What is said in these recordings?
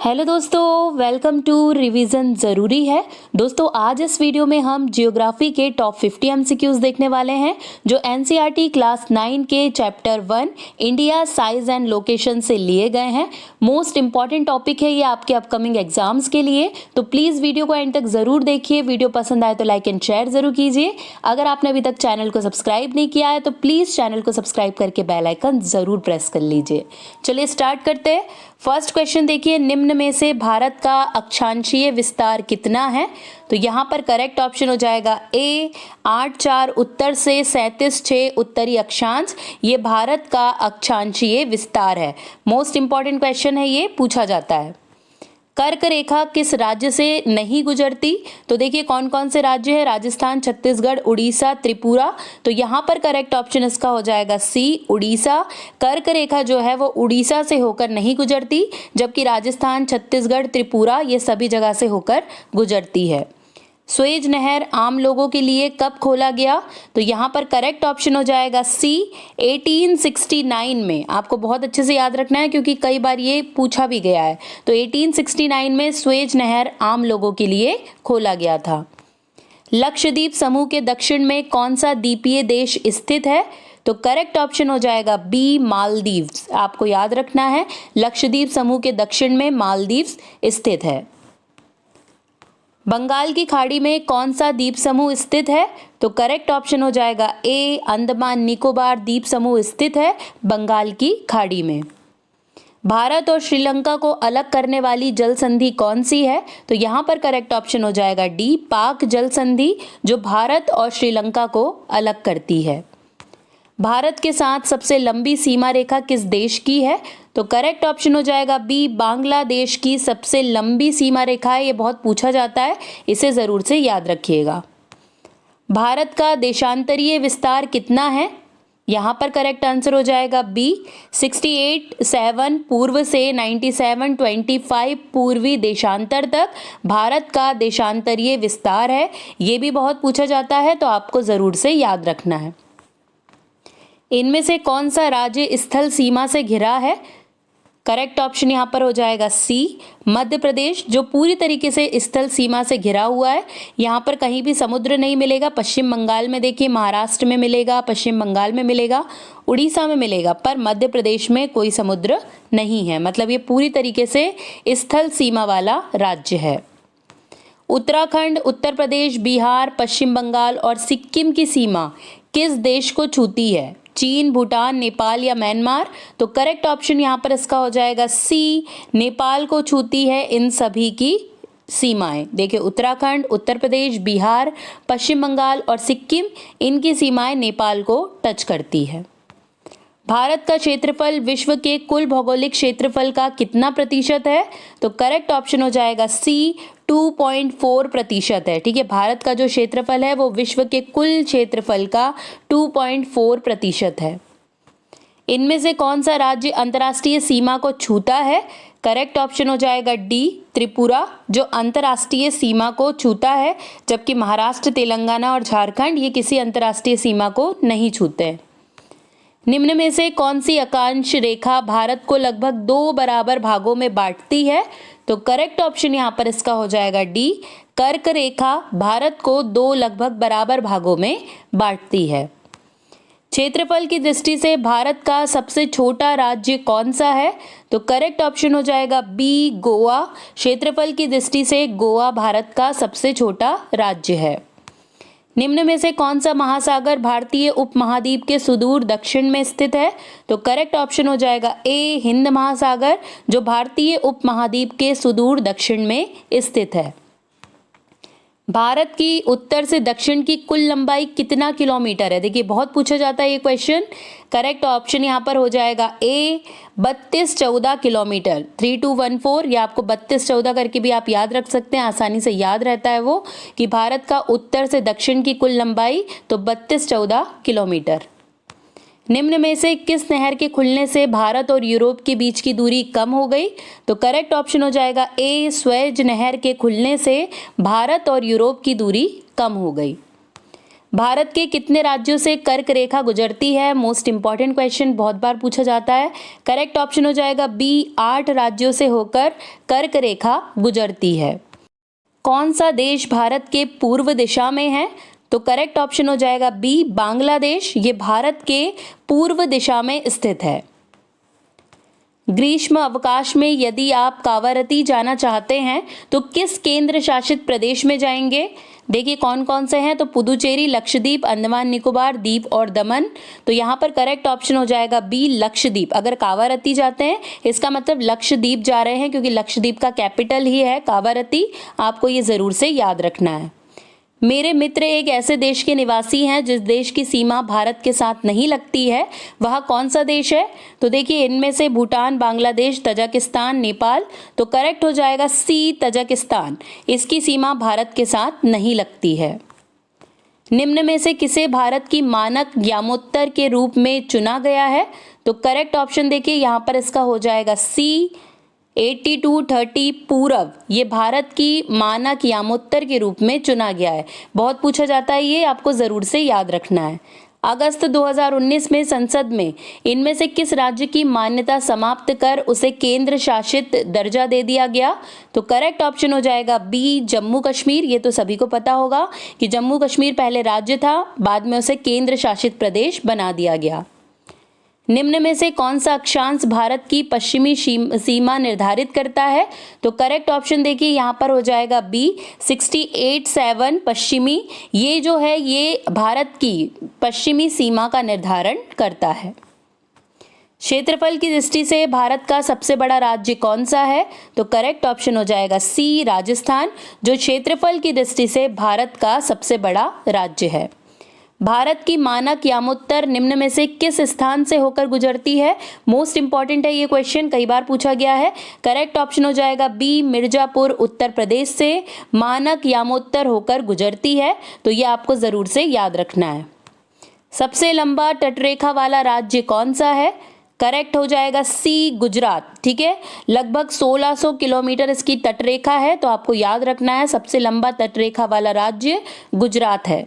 Hello दोस्तों, welcome to revision ज़रूरी है। दोस्तों आज इस वीडियो में हम जियोग्राफी के टॉप 50 एमसीक्यूज देखने वाले हैं जो एनसीईआरटी क्लास 9 के chapter 1 India size and location से लिए गए हैं। मोस्ट इंपॉर्टेंट टॉपिक है ये आपके अपकमिंग एग्जाम्स के लिए, तो प्लीज़ वीडियो को एंड तक ज़रूर देखिए। वीडियो पसंद आए तो लाइक एंड शेयर ज़रूर कीजिए। अगर आपने अभी तक चैनल को सब्सक्राइब नहीं किया है तो प्लीज़ चैनल को सब्सक्राइब करके बेल आइकन ज़रूर प्रेस कर लीजिए। चलिए स्टार्ट करते हैं। फर्स्ट क्वेश्चन देखिए, निम्न में से भारत का अक्षांशीय विस्तार कितना है? तो यहाँ पर करेक्ट ऑप्शन हो जाएगा ए 8,4 उत्तर से 37,6 उत्तरी अक्षांश। ये भारत का अक्षांशीय विस्तार है। मोस्ट इंपॉर्टेंट क्वेश्चन है, ये पूछा जाता है। कर्क रेखा किस राज्य से नहीं गुजरती? तो देखिए कौन कौन से राज्य है, राजस्थान, छत्तीसगढ़, उड़ीसा, त्रिपुरा। तो यहाँ पर करेक्ट ऑप्शन इसका हो जाएगा सी, उड़ीसा। कर्क रेखा जो है वो उड़ीसा से होकर नहीं गुजरती, जबकि राजस्थान, छत्तीसगढ़, त्रिपुरा ये सभी जगह से होकर गुजरती है। स्वेज नहर आम लोगों के लिए कब खोला गया? तो यहाँ पर करेक्ट ऑप्शन हो जाएगा सी, 1869 में। आपको बहुत अच्छे से याद रखना है क्योंकि कई बार ये पूछा भी गया है। तो 1869 में स्वेज नहर आम लोगों के लिए खोला गया था। लक्षद्वीप समूह के दक्षिण में कौन सा द्वीपीय देश स्थित है? तो करेक्ट ऑप्शन हो जाएगा बी, मालदीव्स। आपको याद रखना है, लक्षद्वीप समूह के दक्षिण में मालदीव्स स्थित है। बंगाल की खाड़ी में कौन सा द्वीप समूह स्थित है? तो करेक्ट ऑप्शन हो जाएगा ए, अंडमान निकोबार द्वीप समूह स्थित है बंगाल की खाड़ी में। भारत और श्रीलंका को अलग करने वाली जल संधि कौन सी है? तो यहाँ पर करेक्ट ऑप्शन हो जाएगा डी, पाक जल संधि, जो भारत और श्रीलंका को अलग करती है। भारत के साथ सबसे लंबी सीमा रेखा किस देश की है? तो करेक्ट ऑप्शन हो जाएगा बी, बांग्लादेश की सबसे लंबी सीमा रेखा है। ये बहुत पूछा जाता है, इसे जरूर से याद रखिएगा। भारत का देशांतरीय विस्तार कितना है? यहाँ पर करेक्ट आंसर हो जाएगा बी, 68,7 पूर्व से 97,25 पूर्वी देशांतर तक भारत का देशांतरीय विस्तार है। ये भी बहुत पूछा जाता है, तो आपको जरूर से याद रखना है। इनमें से कौन सा राज्य स्थल सीमा से घिरा है? करेक्ट ऑप्शन यहाँ पर हो जाएगा सी, मध्य प्रदेश, जो पूरी तरीके से स्थल सीमा से घिरा हुआ है। यहाँ पर कहीं भी समुद्र नहीं मिलेगा। पश्चिम बंगाल में देखिए, महाराष्ट्र में मिलेगा, पश्चिम बंगाल में मिलेगा, उड़ीसा में मिलेगा, पर मध्य प्रदेश में कोई समुद्र नहीं है। मतलब ये पूरी तरीके से स्थल सीमा वाला राज्य है। उत्तराखंड, उत्तर प्रदेश, बिहार, पश्चिम बंगाल और सिक्किम की सीमा किस देश को छूती है? चीन, भूटान, नेपाल या म्यांमार? तो करेक्ट ऑप्शन यहाँ पर इसका हो जाएगा सी, नेपाल को छूती है इन सभी की सीमाएं। देखिए उत्तराखंड, उत्तर प्रदेश, बिहार, पश्चिम बंगाल और सिक्किम, इनकी सीमाएं नेपाल को टच करती है। भारत का क्षेत्रफल विश्व के कुल भौगोलिक क्षेत्रफल का कितना प्रतिशत है? तो करेक्ट ऑप्शन हो जाएगा सी, 2.4% है। ठीक है, भारत का जो क्षेत्रफल है वो विश्व के कुल क्षेत्रफल का 2.4% है। इनमें से कौन सा राज्य अंतर्राष्ट्रीय सीमा को छूता है? करेक्ट ऑप्शन हो जाएगा डी, त्रिपुरा, जो अंतर्राष्ट्रीय सीमा को छूता है, जबकि महाराष्ट्र, तेलंगाना और झारखंड ये किसी अंतर्राष्ट्रीय सीमा को नहीं छूते हैं। निम्न में से कौन सी अक्षांश रेखा भारत को लगभग 2 बराबर भागों में बांटती है? तो करेक्ट ऑप्शन यहाँ पर इसका हो जाएगा डी, कर्क रेखा भारत को 2 लगभग बराबर भागों में बांटती है। क्षेत्रफल की दृष्टि से भारत का सबसे छोटा राज्य कौन सा है? तो करेक्ट ऑप्शन हो जाएगा बी, गोवा। क्षेत्रफल की दृष्टि से गोवा भारत का सबसे छोटा राज्य है। निम्न में से कौन सा महासागर भारतीय उपमहाद्वीप के सुदूर दक्षिण में स्थित है? तो करेक्ट ऑप्शन हो जाएगा ए, हिंद महासागर, जो भारतीय उपमहाद्वीप के सुदूर दक्षिण में स्थित है। भारत की उत्तर से दक्षिण की कुल लंबाई कितना किलोमीटर है? देखिए बहुत पूछा जाता है ये क्वेश्चन। करेक्ट ऑप्शन यहाँ पर हो जाएगा ए, 32-14 किलोमीटर, 3214, या आपको 32-14 करके भी आप याद रख सकते हैं, आसानी से याद रहता है वो कि भारत का उत्तर से दक्षिण की कुल लंबाई तो 32-14 किलोमीटर। निम्न में से किस नहर के खुलने से भारत और यूरोप के बीच की दूरी कम हो गई? तो करेक्ट ऑप्शन हो जाएगा ए, स्वेज नहर के खुलने से भारत और यूरोप की दूरी कम हो गई। भारत के कितने राज्यों से कर्क रेखा गुजरती है? मोस्ट इंपॉर्टेंट क्वेश्चन, बहुत बार पूछा जाता है। करेक्ट ऑप्शन हो जाएगा बी, 8 राज्यों से होकर कर्क रेखा गुजरती है। कौन सा देश भारत के पूर्व दिशा में है? तो करेक्ट ऑप्शन हो जाएगा बी, बांग्लादेश। ये भारत के पूर्व दिशा में स्थित है। ग्रीष्म अवकाश में यदि आप कावारती जाना चाहते हैं तो किस केंद्र शासित प्रदेश में जाएंगे? देखिए कौन कौन से हैं, तो पुदुचेरी, लक्षद्वीप, अंडमान निकोबार द्वीप और दमन। तो यहाँ पर करेक्ट ऑप्शन हो जाएगा बी, लक्षद्वीप। अगर कावारती जाते हैं इसका मतलब लक्षद्वीप जा रहे हैं, क्योंकि लक्षद्वीप का कैपिटल ही है कावारती। आपको ये ज़रूर से याद रखना है। मेरे मित्र एक ऐसे देश के निवासी हैं जिस देश की सीमा भारत के साथ नहीं लगती है, वह कौन सा देश है? तो देखिए इनमें से भूटान, बांग्लादेश, तजाकिस्तान, नेपाल। तो करेक्ट हो जाएगा सी, तजाकिस्तान। इसकी सीमा भारत के साथ नहीं लगती है। निम्न में से किसे भारत की मानक यामोत्तर के रूप में चुना गया है? तो करेक्ट ऑप्शन देखिए यहाँ पर इसका हो जाएगा सी, 8230 पूरब। ये भारत की मानक यामोत्तर के रूप में चुना गया है। बहुत पूछा जाता है, ये आपको ज़रूर से याद रखना है। अगस्त 2019 में संसद में इनमें से किस राज्य की मान्यता समाप्त कर उसे केंद्र शासित दर्जा दे दिया गया? तो करेक्ट ऑप्शन हो जाएगा बी, जम्मू कश्मीर। ये तो सभी को पता होगा कि जम्मू कश्मीर पहले राज्य था, बाद में उसे केंद्र शासित प्रदेश बना दिया गया। निम्न में से कौन सा अक्षांश भारत की पश्चिमी सीमा निर्धारित करता है? तो करेक्ट ऑप्शन देखिए यहाँ पर हो जाएगा बी, 68.7 पश्चिमी। ये जो है ये भारत की पश्चिमी सीमा का निर्धारण करता है। क्षेत्रफल की दृष्टि से भारत का सबसे बड़ा राज्य कौन सा है? तो करेक्ट ऑप्शन हो जाएगा सी, राजस्थान, जो क्षेत्रफल की दृष्टि से भारत का सबसे बड़ा राज्य है। भारत की मानक यामोत्तर निम्न में से किस स्थान से होकर गुजरती है? मोस्ट इंपॉर्टेंट है ये क्वेश्चन, कई बार पूछा गया है। करेक्ट ऑप्शन हो जाएगा बी, मिर्जापुर, उत्तर प्रदेश से मानक यामोत्तर होकर गुजरती है। तो ये आपको ज़रूर से याद रखना है। सबसे लंबा तटरेखा वाला राज्य कौन सा है? करेक्ट हो जाएगा सी, गुजरात। ठीक है, लगभग 1600 किलोमीटर इसकी तटरेखा है, तो आपको याद रखना है सबसे लंबा तटरेखा वाला राज्य गुजरात है।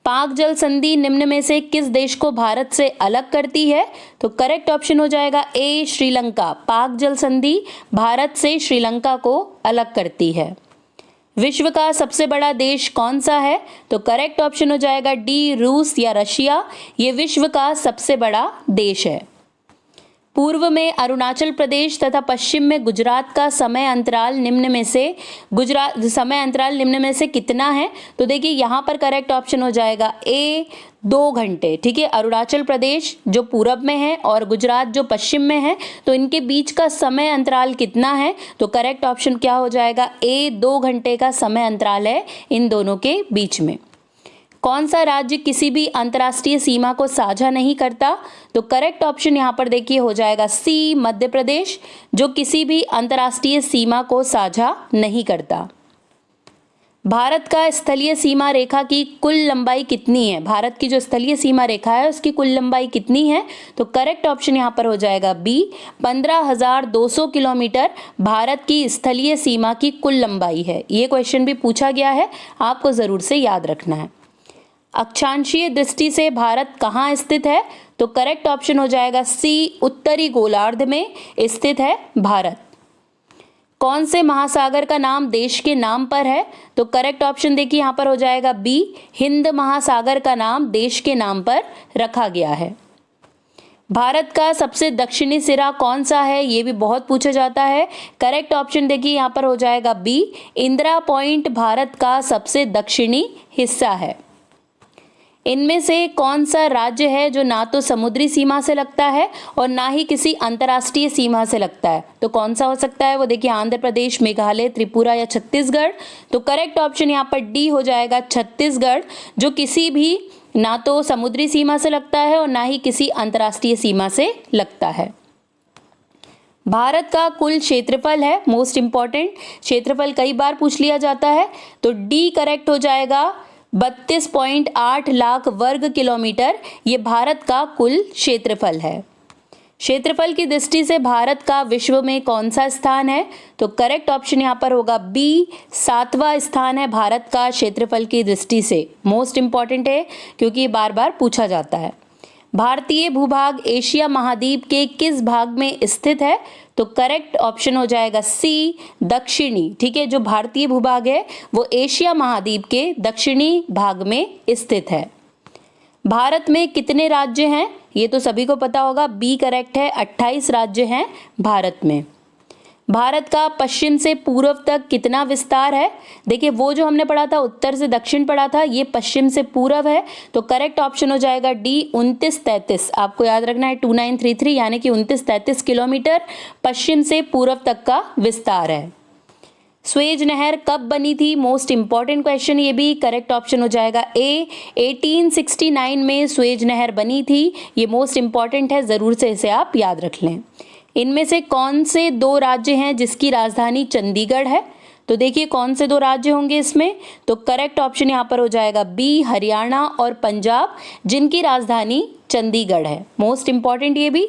पाक जल संधि निम्न में से किस देश को भारत से अलग करती है? तो करेक्ट ऑप्शन हो जाएगा ए, श्रीलंका। पाक जल संधि भारत से श्रीलंका को अलग करती है। विश्व का सबसे बड़ा देश कौन सा है? तो करेक्ट ऑप्शन हो जाएगा डी, रूस या रशिया। ये विश्व का सबसे बड़ा देश है। पूर्व में अरुणाचल प्रदेश तथा पश्चिम में गुजरात का समय अंतराल निम्न में से कितना है? तो देखिए यहाँ पर करेक्ट ऑप्शन हो जाएगा ए, 2 घंटे। ठीक है, अरुणाचल प्रदेश जो पूरब में है और गुजरात जो पश्चिम में है, तो इनके बीच का समय अंतराल कितना है? तो करेक्ट ऑप्शन क्या हो जाएगा ए, 2 घंटे का समय अंतराल है इन दोनों के बीच में। कौन सा राज्य किसी भी अंतर्राष्ट्रीय सीमा को साझा नहीं करता? तो करेक्ट ऑप्शन यहाँ पर देखिए हो जाएगा सी, मध्य प्रदेश, जो किसी भी अंतर्राष्ट्रीय सीमा को साझा नहीं करता। भारत का स्थलीय सीमा रेखा की कुल लंबाई कितनी है? भारत की जो स्थलीय सीमा रेखा है उसकी कुल लंबाई कितनी है? तो करेक्ट ऑप्शन यहाँ पर हो जाएगा बी, 15,200 किलोमीटर भारत की स्थलीय सीमा की कुल लंबाई है। ये क्वेश्चन भी पूछा गया है, आपको ज़रूर से याद रखना है। अक्षांशीय दृष्टि से भारत कहाँ स्थित है? तो करेक्ट ऑप्शन हो जाएगा सी, उत्तरी गोलार्ध में स्थित है भारत। कौन से महासागर का नाम देश के नाम पर है? तो करेक्ट ऑप्शन देखिए यहाँ पर हो जाएगा बी, हिंद महासागर का नाम देश के नाम पर रखा गया है। भारत का सबसे दक्षिणी सिरा कौन सा है? ये भी बहुत पूछा जाता है। करेक्ट ऑप्शन देखिए यहाँ पर हो जाएगा बी, इंदिरा पॉइंट भारत का सबसे दक्षिणी हिस्सा है। इनमें से कौन सा राज्य है जो ना तो समुद्री सीमा से लगता है और ना ही किसी अंतर्राष्ट्रीय सीमा से लगता है? तो कौन सा हो सकता है वो देखिए, आंध्र प्रदेश, मेघालय, त्रिपुरा या छत्तीसगढ़। तो करेक्ट ऑप्शन यहाँ पर डी हो जाएगा, छत्तीसगढ़, जो किसी भी ना तो समुद्री सीमा से लगता है और ना ही किसी अंतर्राष्ट्रीय सीमा से लगता है। भारत का कुल क्षेत्रफल है, मोस्ट इंपॉर्टेंट, क्षेत्रफल कई बार पूछ लिया जाता है, तो डी करेक्ट हो जाएगा। 32.8 लाख वर्ग किलोमीटर ये भारत का कुल क्षेत्रफल है। क्षेत्रफल की दृष्टि से भारत का विश्व में कौन सा स्थान है? तो करेक्ट ऑप्शन यहाँ पर होगा बी, 7वां स्थान है भारत का क्षेत्रफल की दृष्टि से। मोस्ट इंपॉर्टेंट है क्योंकि ये बार बार पूछा जाता है। भारतीय भूभाग एशिया महाद्वीप के किस भाग में स्थित है? तो करेक्ट ऑप्शन हो जाएगा सी, दक्षिणी। ठीक है, जो भारतीय भूभाग है वो एशिया महाद्वीप के दक्षिणी भाग में स्थित है। भारत में कितने राज्य हैं? ये तो सभी को पता होगा, बी करेक्ट है, 28 राज्य हैं भारत में। भारत का पश्चिम से पूर्व तक कितना विस्तार है? देखिए, वो जो हमने पढ़ा था उत्तर से दक्षिण पढ़ा था, ये पश्चिम से पूर्व है, तो करेक्ट ऑप्शन हो जाएगा डी, 2933। आपको याद रखना है 2933, यानी कि 2933 किलोमीटर पश्चिम से पूर्व तक का विस्तार है। स्वेज नहर कब बनी थी? मोस्ट इंपॉर्टेंट क्वेश्चन ये भी। करेक्ट ऑप्शन हो जाएगा ए, 1869 में स्वेज नहर बनी थी। ये मोस्ट इंपॉर्टेंट है, ज़रूर से इसे आप याद रख लें। इनमें से कौन से 2 राज्य हैं जिसकी राजधानी चंडीगढ़ है? तो देखिए कौन से 2 राज्य होंगे इसमें, तो करेक्ट ऑप्शन यहाँ पर हो जाएगा बी, हरियाणा और पंजाब, जिनकी राजधानी चंडीगढ़ है। मोस्ट इंपॉर्टेंट ये भी।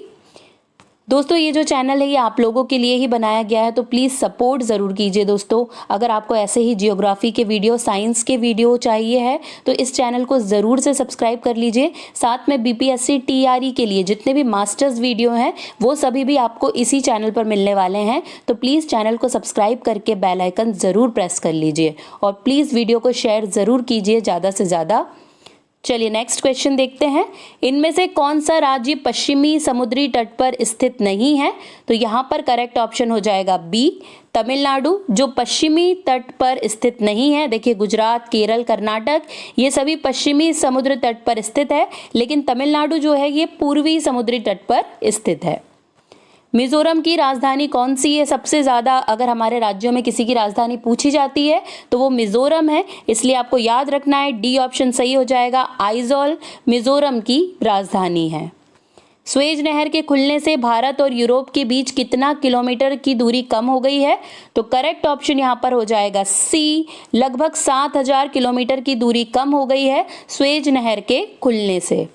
दोस्तों, ये जो चैनल है ये आप लोगों के लिए ही बनाया गया है, तो प्लीज़ सपोर्ट ज़रूर कीजिए दोस्तों। अगर आपको ऐसे ही जियोग्राफी के वीडियो, साइंस के वीडियो चाहिए है तो इस चैनल को ज़रूर से सब्सक्राइब कर लीजिए। साथ में बीपीएससी टीआरई के लिए जितने भी मास्टर्स वीडियो हैं वो सभी भी आपको इसी चैनल पर मिलने वाले हैं, तो प्लीज़ चैनल को सब्सक्राइब करके बेल आइकन ज़रूर प्रेस कर लीजिए और प्लीज़ वीडियो को शेयर ज़रूर कीजिए ज़्यादा से ज़्यादा। चलिए नेक्स्ट क्वेश्चन देखते हैं। इनमें से कौन सा राज्य पश्चिमी समुद्री तट पर स्थित नहीं है? तो यहाँ पर करेक्ट ऑप्शन हो जाएगा बी, तमिलनाडु, जो पश्चिमी तट पर स्थित नहीं है। देखिए, गुजरात, केरल, कर्नाटक ये सभी पश्चिमी समुद्र तट पर स्थित है, लेकिन तमिलनाडु जो है ये पूर्वी समुद्री तट पर स्थित है। मिजोरम की राजधानी कौन सी है? सबसे ज़्यादा अगर हमारे राज्यों में किसी की राजधानी पूछी जाती है तो वो मिजोरम है, इसलिए आपको याद रखना है डी ऑप्शन सही हो जाएगा, आइजॉल मिजोरम की राजधानी है। स्वेज नहर के खुलने से भारत और यूरोप के बीच कितना किलोमीटर की दूरी कम हो गई है? तो करेक्ट ऑप्शन यहाँ पर हो जाएगा सी, लगभग 7000 किलोमीटर की दूरी कम हो गई है स्वेज नहर के खुलने से।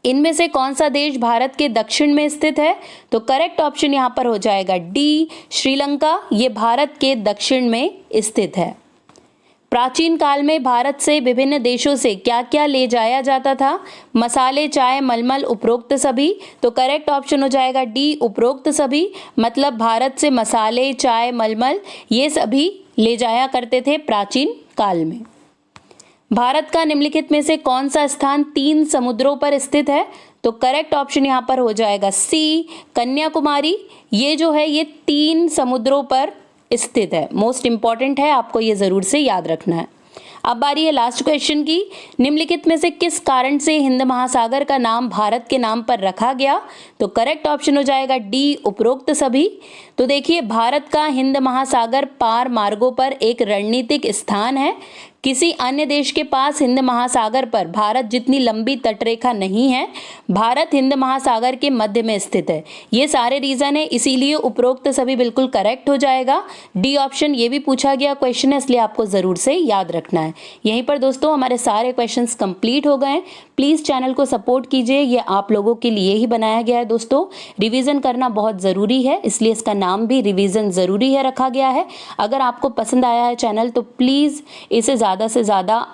इनमें से कौन सा देश भारत के दक्षिण में स्थित है? तो करेक्ट ऑप्शन यहाँ पर हो जाएगा डी, श्रीलंका। ये भारत के दक्षिण में स्थित है। प्राचीन काल में भारत से विभिन्न देशों से क्या क्या ले जाया जाता था? मसाले, चाय, मलमल, उपरोक्त सभी। तो करेक्ट ऑप्शन हो जाएगा डी, उपरोक्त सभी। मतलब भारत से मसाले, चाय, मलमल ये सभी ले जाया करते थे प्राचीन काल में। भारत का निम्नलिखित में से कौन सा स्थान 3 समुद्रों पर स्थित है? तो करेक्ट ऑप्शन यहाँ पर हो जाएगा सी, कन्याकुमारी। ये जो है ये 3 समुद्रों पर स्थित है। मोस्ट इंपॉर्टेंट है, आपको ये ज़रूर से याद रखना है। अब बारी है लास्ट क्वेश्चन की। निम्नलिखित में से किस कारण से हिंद महासागर का नाम भारत के नाम पर रखा गया? तो करेक्ट ऑप्शन हो जाएगा डी, उपरोक्त सभी। तो देखिए, भारत का हिंद महासागर पार मार्गों पर एक रणनीतिक स्थान है। किसी अन्य देश के पास हिंद महासागर पर भारत जितनी लंबी तटरेखा नहीं है। भारत हिंद महासागर के मध्य में स्थित है। ये सारे रीजन है, इसीलिए उपरोक्त सभी बिल्कुल करेक्ट हो जाएगा। डी ऑप्शन ये भी पूछा गया क्वेश्चन है, इसलिए आपको ज़रूर से याद रखना है। यहीं पर दोस्तों हमारे सारे क्वेश्चंस कंप्लीट हो गए हैं। प्लीज़ चैनल को सपोर्ट कीजिए, ये आप लोगों के लिए ही बनाया गया है दोस्तों। रिवीजन करना बहुत ज़रूरी है, इसलिए इसका नाम भी रिवीजन ज़रूरी है रखा गया है। अगर आपको पसंद आया है चैनल तो प्लीज़ इसे ज़्यादा से ज़्यादा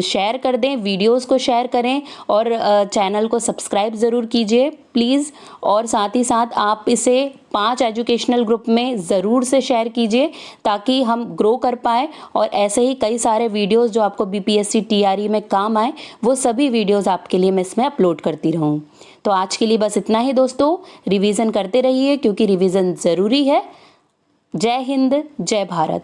शेयर कर दें, वीडियोस को शेयर करें और चैनल को सब्सक्राइब ज़रूर कीजिए प्लीज़। और साथ ही साथ आप इसे 5 एजुकेशनल ग्रुप में ज़रूर से शेयर कीजिए ताकि हम ग्रो कर पाएँ और ऐसे ही कई सारे वीडियोस जो आपको बीपीएससी टीआरई में काम आए वो सभी वीडियोस आपके लिए मैं इसमें अपलोड करती रहूँ। तो आज के लिए बस इतना ही दोस्तों। रिवीजन करते रहिए क्योंकि रिवीजन ज़रूरी है। जय हिंद, जय भारत।